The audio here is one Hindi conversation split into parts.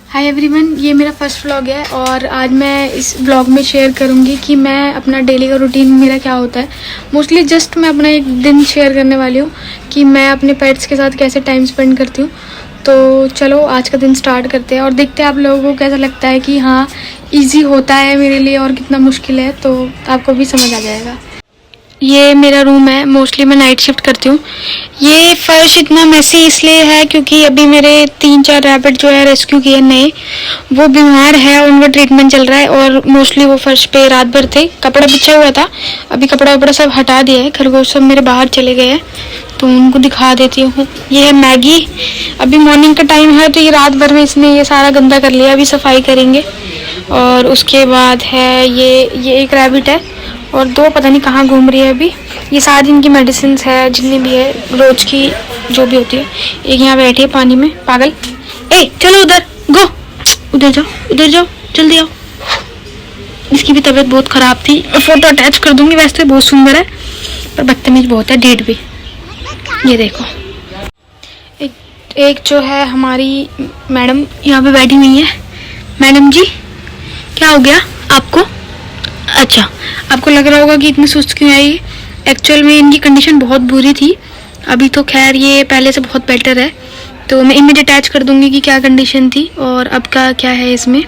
हाय एवरीवन, ये मेरा फर्स्ट व्लॉग है और आज मैं इस व्लॉग में शेयर करूँगी कि मैं अपना डेली का रूटीन मेरा क्या होता है। मोस्टली जस्ट मैं अपना एक दिन शेयर करने वाली हूँ कि मैं अपने पेट्स के साथ कैसे टाइम स्पेंड करती हूँ। तो चलो आज का दिन स्टार्ट करते हैं और देखते हैं आप लोगों को कैसा लगता है कि हाँ ईजी होता है मेरे लिए और कितना मुश्किल है, तो आपको भी समझ आ जाएगा। ये मेरा रूम है, मोस्टली मैं नाइट शिफ्ट करती हूँ। ये फर्श इतना मैसी इसलिए है क्योंकि अभी मेरे 3-4 रैबिट जो है रेस्क्यू किए नए, वो बीमार है और उनका ट्रीटमेंट चल रहा है और मोस्टली वो फर्श पे रात भर थे। कपड़ा बिछा हुआ था, अभी कपड़ा वपड़ा सब हटा दिया है। खरगोश सब मेरे बाहर चले गए हैं तो उनको दिखा देती हूँ। ये है मैगी, अभी मॉर्निंग का टाइम है तो ये रात भर में इसने ये सारा गंदा कर लिया, अभी सफाई करेंगे। और उसके बाद है ये एक रैबिट है और 2 पता नहीं कहाँ घूम रही है अभी। ये सारी इनकी मेडिसिन है जितनी भी है रोज की जो भी होती है। एक यहाँ बैठी है पानी में, पागल। ए चलो उधर गो, उधर जाओ जल्दी आओ। इसकी भी तबीयत बहुत ख़राब थी, फोटो अटैच कर दूंगी। वैसे बहुत सुंदर है पर बदतमीज बहुत है, डेट भी। ये देखो एक जो है हमारी मैडम यहाँ पे बैठी हुई है। मैडम जी क्या हो गया आपको? अच्छा, आपको लग रहा होगा कि इतनी सुस्त क्यों आई। एक्चुअल में इनकी कंडीशन बहुत बुरी थी, अभी तो खैर ये पहले से बहुत बेटर है। तो मैं इमेज अटैच कर दूंगी कि क्या कंडीशन थी और अब का क्या है इसमें।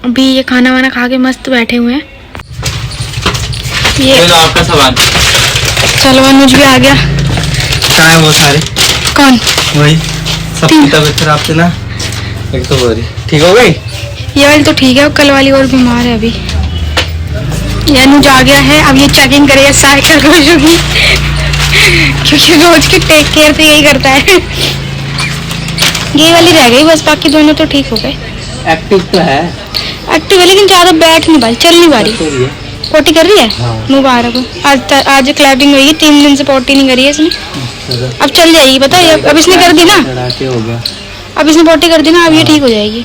अभी ये खाना वाना खा के मस्त बैठे हुए हैं। ये आपका सामान। चलो अनुज भी आ गया। कहाँ है वो सारे? कौन? वही सबकी तबीयत खराब थी ना, एक तो बोरी ठीक हो गई। ये वाली तो ठीक है, कल वाली और बीमार है अभी। ये अनुज आ गया है, अब ये चेकिंग करेगा साइकिल रोजों की क्योंकि रोज की टेक केयर तो यही करता है। ये वाली रह गई बस, बाकी दोनों तो ठीक हो गए। एक्टिव तो है, एक्टिव है लेकिन ज्यादा बैठ नहीं पा रही, चल नहीं पा रही। पोटी कर रही है? हाँ। मुबारक हो। आज क्लैपिंग हुई, 3 दिन से पोटी नहीं करी है इसने। अब चल जाएगी, पता है। अब इसने कर दी ना, हो गया। अब इसने पोटी कर दी ना, अब ये ठीक हो जाएगी।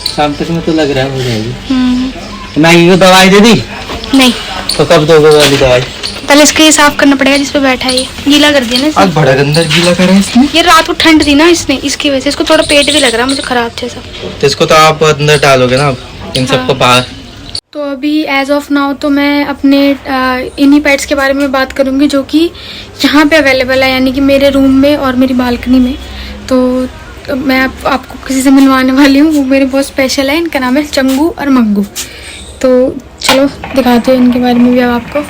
शाम तक में तो लग रहा है हो जाएगी। मैगी को दवाई दे दी? नहीं। तो कब दोगे वाली दवाई? पहले इसके ये साफ करना पड़ेगा जिसपे बैठा है। ये गीला कर दिया ना इसने। आज बड़ा गंदा गीला कर रहा है इसने। ये रात को ठंड थी ना इसने, इसकी वजह से इसको थोड़ा पेट भी लग रहा है मुझे खराब जैसा। तो इसको तो आप अंदर डालोगे ना इन सबको बाहर। तो अभी एज ऑफ नाउ तो मैं अपने इन्हीं पेट्स के बारे में बात करूंगी जो कि यहाँ पे अवेलेबल है, यानी कि मेरे रूम में और मेरी बालकनी में। तो मैं आपको किसी से मिलवाने वाली हूँ, वो मेरे बहुत स्पेशल है। इनका नाम है चंगू और मंगू। तो चलो दिखाते हैं इनके बारे में भी अब आपको।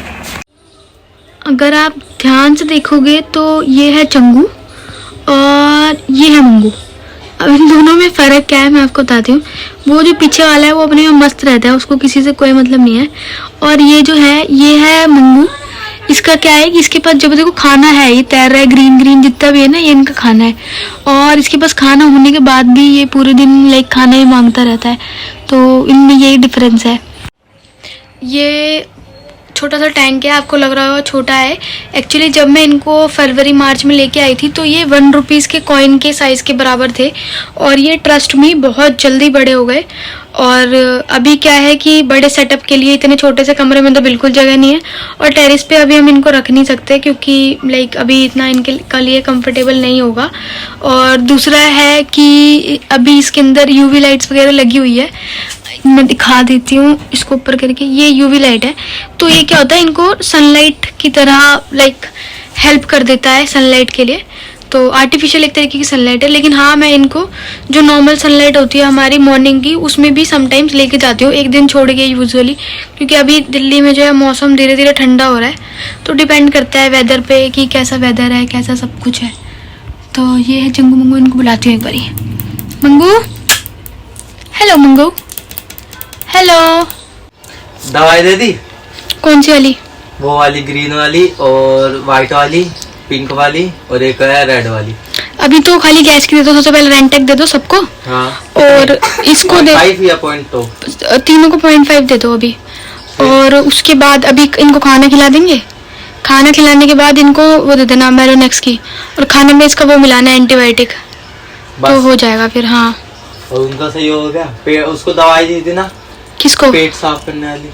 अगर आप ध्यान से देखोगे तो ये है चंगू और ये है मंगू। अब इन दोनों में फ़र्क क्या है मैं आपको बताती हूँ। वो जो पीछे वाला है वो अपने में मस्त रहता है, उसको किसी से कोई मतलब नहीं है। और ये जो है ये है मंगू। इसका क्या है कि इसके पास जब देखो खाना है, ये तैर रहा है, ग्रीन जितना भी है ना ये इनका खाना है। और इसके पास खाना होने के बाद भी ये पूरे दिन लाइक खाना ही मांगता रहता है। तो इनमें यही डिफरेंस है। ये छोटा सा टैंक है, आपको लग रहा होगा छोटा है। एक्चुअली जब मैं इनको फरवरी मार्च में लेके आई थी तो ये 1 रुपीज़ के कॉइन के साइज़ के बराबर थे और ये ट्रस्ट में बहुत जल्दी बड़े हो गए। और अभी क्या है कि बड़े सेटअप के लिए इतने छोटे से कमरे में तो बिल्कुल जगह नहीं है और टेरेस पे अभी हम इनको रख नहीं सकते क्योंकि लाइक अभी इतना इनके लिए कंफर्टेबल नहीं होगा। और दूसरा है कि अभी इसके अंदर यूवी लाइट्स वगैरह लगी हुई है। मैं दिखा देती हूँ इसको ऊपर करके। ये यूवी लाइट है, तो ये क्या होता है इनको सनलाइट की तरह लाइक हेल्प कर देता है सनलाइट के लिए। तो आर्टिफिशियल एक तरीके की सनलाइट है, लेकिन हाँ मैं इनको जो नॉर्मल सनलाइट होती है हमारी मॉर्निंग की उसमें भी समटाइम्स लेके जाती हूँ, एक दिन छोड़ के यूजुअली। क्योंकि अभी दिल्ली में जो है मौसम धीरे धीरे ठंडा हो रहा है, तो डिपेंड करता है वेदर पे कि कैसा वेदर है, कैसा सब कुछ है। तो ये है चंगू मंगू, इनको बुलाती हूँ एक बारी। मंगू, हेलो मंगू। हेलो। दवाई दे दी? कौन सी वाली? वो वाली ग्रीन वाली और व्हाइट वाली, पिंक वाली और एक है रेड वाली। अभी तो खाली गैस की दे दो, सबसे पहले रेंटेक दे दो सबको। हाँ। और इसको दे 5 या 0.2 तीनों को 0.5 दे दो अभी। और उसके बाद अभी इनको खाना खिला देंगे। खाना खिलाने के बाद इनको वो दे देना मेरोनेक्स की, और खाने में इसका वो मिलाना है एंटीबायोटिक, तो हो जाएगा फिर। हाँ। और उनका सही हो गया। उसको दवाई दी थी ना? किसको? पेट साफ करने वाली।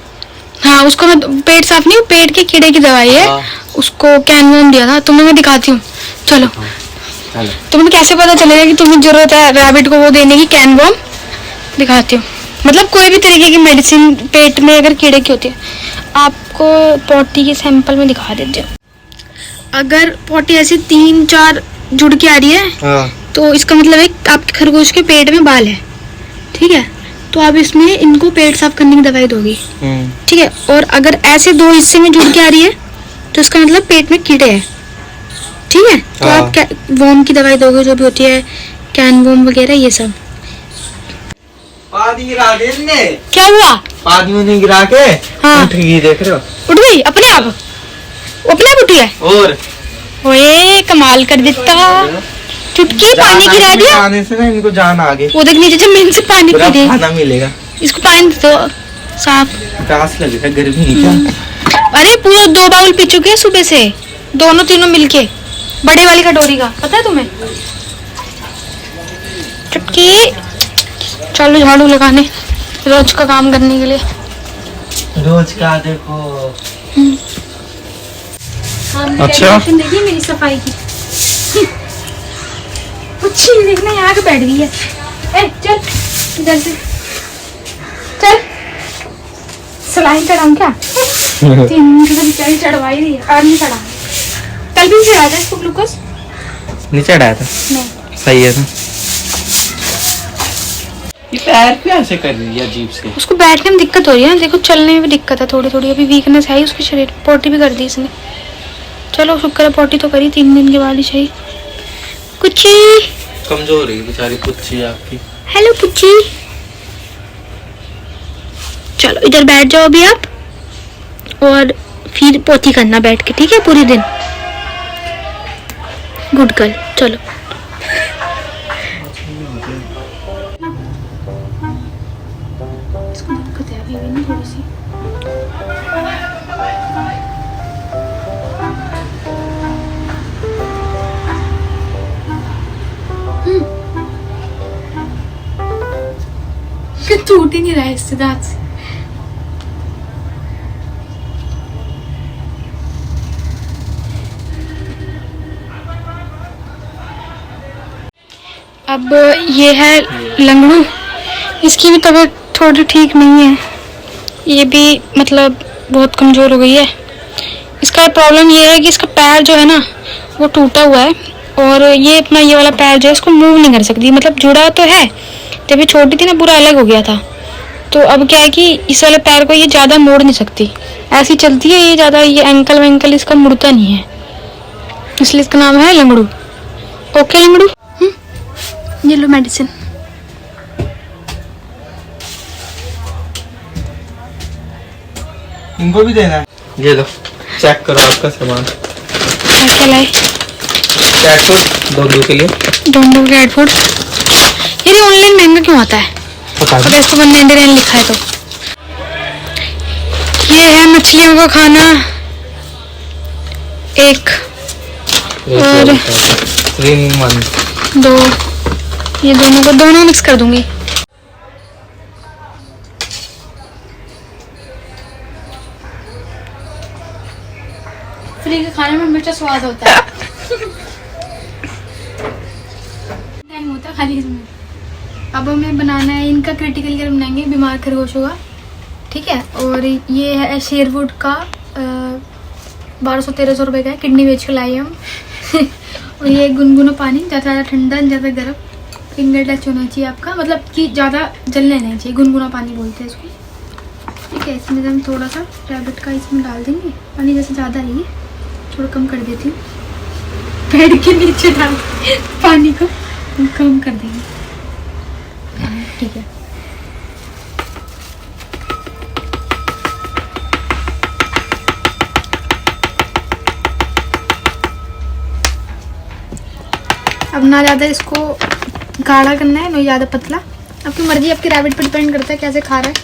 हाँ उसको मैं पेट साफ नहीं, पेट के कीड़े की दवाई है। उसको कैनवॉम दिया था, तुम्हें मैं दिखाती हूँ। चलो तुम्हें कैसे पता चलेगा कि तुम्हें जरूरत है रैबिट को वो देने की? कैन वॉर्म दिखाती हूँ, मतलब कोई भी तरीके की मेडिसिन पेट में अगर कीड़े की होती है, आपको पॉटी के सैंपल में दिखा देती हूँ। अगर पॉटी ऐसी 3-4 जुड़ के आ रही है तो इसका मतलब है आपके खरगोश के पेट में बाल है, ठीक है? तो आप इसमें इनको पेट साफ करने की दवाई दोगी, ठीक है? और अगर ऐसे 2 हिस्से में जुड़ के आ रही है तो इसका मतलब पेट में कीड़े हैं, ठीक है? तो आप वॉर्म की दवाई दोगे, जो भी होती है कैन वॉर्म वगैरह, ये सब। पानी गिरा के ने। क्या हुआ? पानी में नहीं गिरा के उठ गई, देख रहे हो? उठ गई अपने आप? अपने आप उठी है? और ओए कमाल कर देता, चुटकी पानी गिरा दिया। पानी से ना इनको जान आ गई। वो देख नीचे जमीन से पानी पी रही है। खाना मिलेगा इसको, पानी दो साफ। प्यास लगी है, गर्मी क्या? अरे पूरा 2 बाउल पी चुके हैं सुबह से, दोनों तीनों मिलके, बड़े वाली कटोरी का, पता है तुम्हें? चुटकी चलो झाड़ू लगाने, रोज का काम करने के लिए। रोज का देखो। अच्छा देखिए मेरी सफाई की। अच्छी देखना, यहाँ के बैठ गई है। ए चल इधर से चल, सलाई चढ़ाऊं क्या? 3 बेचारी चढ़वाई रही है और नहीं चढ़ा। कल भी चढ़ाया था इसको ग्लूकोज, नहीं चढ़ाया था? नहीं। सही है ना? ये पैर पे ऐसे कर रही है अजीब से। उसको बैठने में दिक्कत हो रही है ना, देखो चलने में भी दिक्कत है थोड़ी थोड़ी, अभी वीकनेस है उसके शरीर। पोटी भी कर दी इसने। चलो शुक्र है पोटी तो करी, 3 दिन के बाद ही सही। कुची कमजोर है बेचारी पुच्ची आपकी। हेलो पुच्ची, चलो इधर बैठ जाओ अभी आप, और फिर पोती करना बैठ के, ठीक है? पूरी दिन। गुड गर्ल, चलो। इसको दिक्कत है अभी भी थोड़ी सी। टूट ही नहीं रहा है इससे दांत से। अब ये है लंगड़ू, इसकी भी तबीयत थोड़ी ठीक नहीं है, ये भी मतलब बहुत कमज़ोर हो गई है। इसका प्रॉब्लम ये है कि इसका पैर जो है ना वो टूटा हुआ है, और ये अपना ये वाला पैर जो है इसको मूव नहीं कर सकती, मतलब जुड़ा तो है, जब ये छोटी थी ना पूरा अलग हो गया था। तो अब क्या है कि इस वाले पैर को ये ज़्यादा मोड़ नहीं सकती, ऐसी चलती है ये ज़्यादा, ये एंकल वैंकल इसका मुड़ता नहीं है, इसलिए इसका नाम है लंगड़ू। ओके लंगड़ू, ये लो मेडिसिन। इनको भी देना है? ये लो, चेक करो आपका सामान। क्या लाए? कैट फूड डोंडू के लिए। डोंडू कैट फूड, ये ऑनलाइन महंगा क्यों आता है? अब इसको 199 लिखा है तो। ये है मछलियों का खाना, एक और 3 in 1, 2, ये दोनों मिक्स कर दूंगी। फ्री के खाने में मीठा स्वाद होता है। होता खाली इसमें। अब हमें बनाना है इनका क्रिटिकल केयर बनाएंगे, बीमार खरगोशों का, ठीक है? और ये है शेरवुड का 1200-1300 रुपये का है, किडनी बेच के लाए हम। और ये गुनगुना पानी, ज़्यादा ठंडा ज़्यादा गर्म, फिंगर टच होना चाहिए आपका, मतलब कि ज़्यादा जलने नहीं चाहिए, गुनगुना पानी बोलते हैं इसको, ठीक है? इसमें हम थोड़ा सा रैबिट का इसमें डाल देंगे, पानी जैसे ज़्यादा है, थोड़ा कम कर देती हूँ, बेड के नीचे डाल पानी को कम कर देंगे, ठीक है? अब ना ज़्यादा इसको गाढ़ा करना है, ना ज़्यादा पतला, आपकी मर्जी, आपकी रैबिट पर डिपेंड करता है कैसे खा रहा है।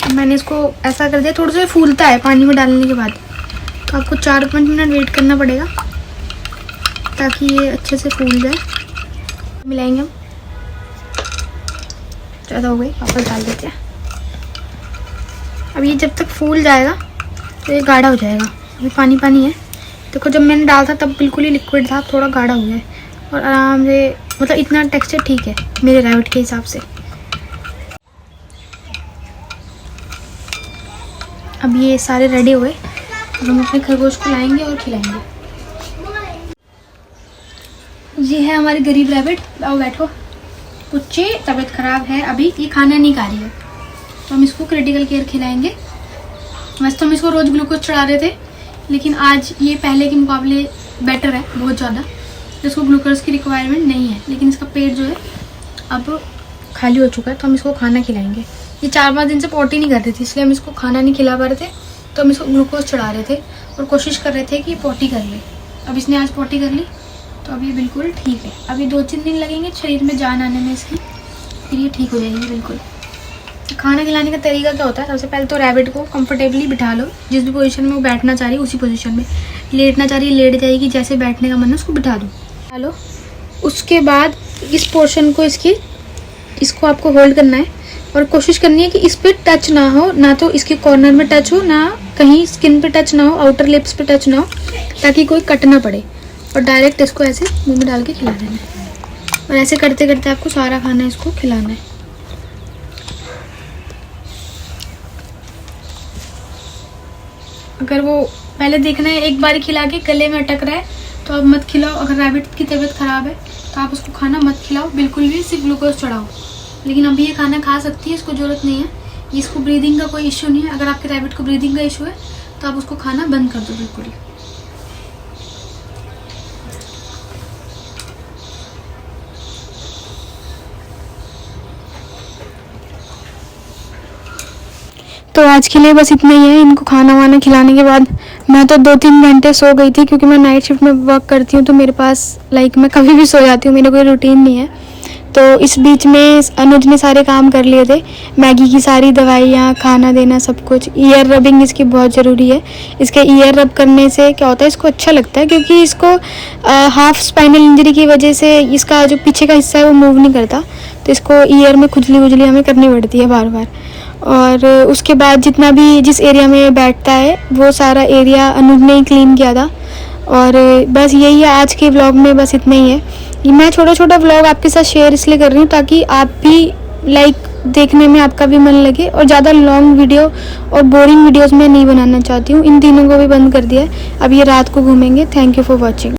अब मैंने इसको ऐसा कर दिया, थोड़ा सा फूलता है पानी में डालने के बाद, तो आपको 4-5 मिनट वेट करना पड़ेगा ताकि ये अच्छे से फूल जाए। मिलाएंगे हम, ज़्यादा हो गई, वापस डाल देते हैं। अब ये जब तक फूल जाएगा तो ये गाढ़ा हो जाएगा, अभी पानी पानी है। देखो जब मैंने डाला था तब बिल्कुल ही लिक्विड था, अब थोड़ा गाढ़ा हो गया है, और आराम से, मतलब इतना टेक्सचर ठीक है मेरे रैबिट के हिसाब से। अब ये सारे रेडी हुए, अब हम अपने खरगोश को लाएंगे और खिलाएंगे। ये है हमारी गरीब रैबिट, आओ बैठो। कुछ तबीयत ख़राब है अभी, ये खाना नहीं खा रही है, तो हम इसको क्रिटिकल केयर खिलाएंगे। वैसे तो हम इसको रोज़ ग्लूकोज चढ़ा रहे थे, लेकिन आज ये पहले के मुकाबले बेटर है बहुत ज़्यादा, इसको ग्लूकोज की रिक्वायरमेंट नहीं है। लेकिन इसका पेट जो है अब खाली हो चुका है, तो हम इसको खाना खिलाएंगे। ये 4-5 दिन से पॉटी नहीं कर रही थी, इसलिए हम इसको खाना नहीं खिला पा रहे थे, तो हम इसको ग्लूकोज चढ़ा रहे थे और कोशिश कर रहे थे कि पॉटी कर ले। अब इसने आज पॉटी कर ली, तो अब ये बिल्कुल ठीक है। अभी 2-3 दिन लगेंगे शरीर में जान आने में इसकी, फिर ये ठीक हो जाएगी बिल्कुल। खाना खिलाने का तरीका क्या होता है, सबसे पहले तो रैबिट को कंफर्टेबली बिठा लो, जिस भी पोजीशन में वो बैठना चाह रही है उसी पोजीशन में। लेटना चाह रही है लेट जाएगी, जैसे बैठने का मन है उसको बिठा दो। हेलो, उसके बाद इस पोर्शन को इसको आपको होल्ड करना है और कोशिश करनी है कि इस पर टच ना हो, ना तो इसके कॉर्नर में टच हो, ना कहीं स्किन पे टच ना हो, आउटर लिप्स पे टच ना हो, ताकि कोई कट ना पड़े। और डायरेक्ट इसको ऐसे मुंह में डाल के खिला देना है। और ऐसे करते करते आपको सारा खाना इसको खिलाना है। अगर वो पहले देखना है एक बार खिला के गले में अटक रहा है तो अब मत खिलाओ। अगर रैबिट की तबीयत ख़राब है तो आप उसको खाना मत खिलाओ बिल्कुल भी, सिर्फ ग्लूकोज चढ़ाओ। लेकिन अभी ये खाना खा सकती है, इसको ज़रूरत नहीं है, इसको ब्रीदिंग का कोई इश्यू नहीं है। अगर आपके रैबिट को ब्रीदिंग का इशू है तो आप उसको खाना बंद कर दो बिल्कुल ही। तो आज के लिए बस इतना ही है। इनको खाना वाना खिलाने के बाद मैं तो 2-3 घंटे सो गई थी, क्योंकि मैं नाइट शिफ्ट में वर्क करती हूँ, तो मेरे पास मैं कभी भी सो जाती हूँ, मेरा कोई रूटीन नहीं है। तो इस बीच में अनुज ने सारे काम कर लिए थे, मैगी की सारी दवाइयाँ, खाना देना, सब कुछ। ईयर रबिंग इसकी बहुत ज़रूरी है। इसके ईयर रब करने से क्या होता है, इसको अच्छा लगता है, क्योंकि इसको हाफ स्पाइनल इंजरी की वजह से इसका जो पीछे का हिस्सा है वो मूव नहीं करता, तो इसको ईयर में खुजली वुजली हमें करनी पड़ती है बार बार। और उसके बाद जितना भी जिस एरिया में बैठता है वो सारा एरिया अनुज ने ही क्लीन किया था। और बस यही है आज के व्लॉग में, बस इतना ही है। मैं छोटा व्लॉग आपके साथ शेयर इसलिए कर रही हूँ ताकि आप भी देखने में आपका भी मन लगे, और ज़्यादा लॉन्ग वीडियो और बोरिंग वीडियोस मैं नहीं बनाना चाहती हूँ। इन तीनों को भी बंद कर दिया है, अब ये रात को घूमेंगे। Thank you for watching.